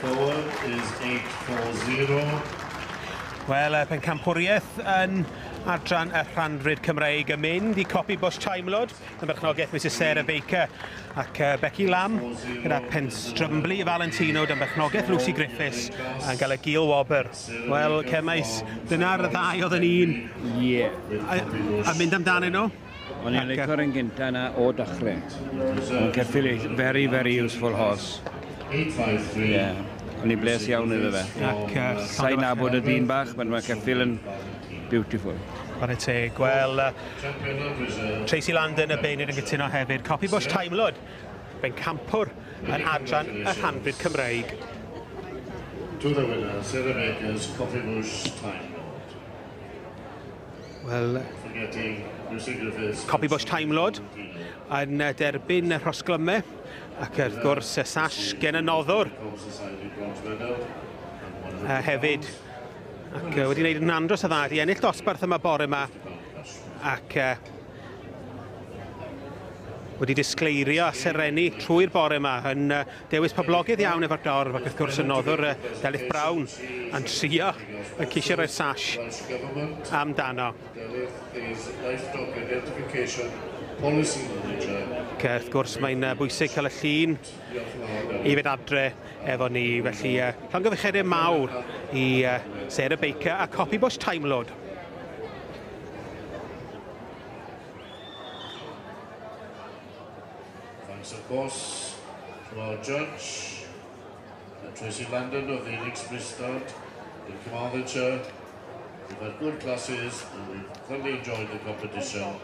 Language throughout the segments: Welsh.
forward is 840. Wel, Pencampwriaeth yn adran y Rhan-Frid Cymreig yn mynd I copi bws taimlod yn berchnogaeth Mrs Sarah Baker ac Becky Lamb gyda Penstrymli Valentino dan berchnogaeth Lucy Griffiths yn cael y gil wobr. Wel, Cemais, dyna'r ddau oedd yn un. Ie. A mynd amdanyn nhw? O'n i'n licor yn gynta na o dechrau. O'n Ceffylau, very, very useful horse. 853. Yeah. O'n i'n bles iawn iddo fe. Ac Sa'n nabod y dyn bach, mae Ceffylau yn beautiful. Ar y teg, wel, Tracy Landon y Beinir yn gytuno hefyd. Copi bws taimlod, Pencampwr yn adran y Rhan-Frid Cymreig. To the winner, Sarah Baker's coffee bush time. Wel, Forgetting Lucy Griffiths. copi bws taimlod yn derbyn y rhosglymau ac wrth gwrs y sash gen y noddwr hefyd. Ac wedi gwneud yn andros o dda, wedi ennill dosbarth yma bore yma ac wedi disgleirio a sereni trwy'r bore yma yn dewis poblogydd iawn efo'r dorf ac wrth gwrs y noddwr Delyth Brown yn trio yn ceisio rhoi'r sash amdano. Ac wrth gwrs mae'n bwysig cael y llun I fynd adre efo ni, felly llongyfeiriad mawr I Sarah Baker a copi bws taimlod. Thanks, of course, to our judge, Tracy Landon of the Elix Bristol, the Commander. We've had good classes and we've thoroughly enjoyed the competition.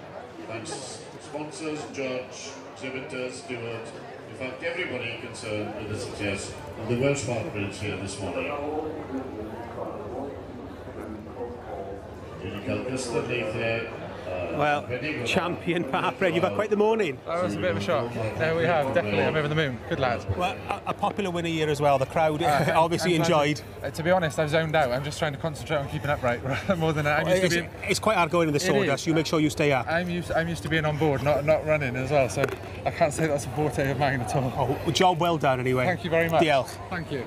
Thanks, sponsors, judge, exhibitors, steward, in fact, everybody concerned with the success of the Welsh Part-bred here this morning. Well, champion Part-bred, you've had quite the morning. That was a bit of a shock. No, we have, definitely. I'm over the moon. Good lad. Well, a popular winner here as well. The crowd obviously enjoyed. To be honest, I've zoned out. I'm just trying to concentrate on keeping upright more than that. It's quite hard going in the sawdust. You make sure you stay up. I'm used to being on board, not running as well, so I can't say that's a forte of mine at all. Oh, job well done anyway. Thank you very much. Diolch. Thank you.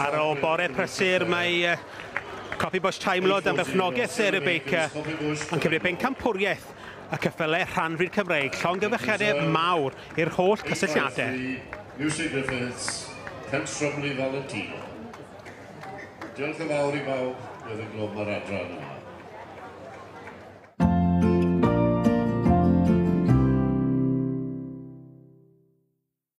Ar ôl bore prysur mae copi bws taimlod am berchnogaeth Sarah Baker yn cymryd Pencampwriaeth a Ceffylau Rhan-Frid Cymreig. Llongyfarchiadau mawr i'r holl cysylltiadau. Lucy Griffiths, Penstrymli Valentino. Diolch yn fawr I bawb, bydd yn glwm yr adran yma.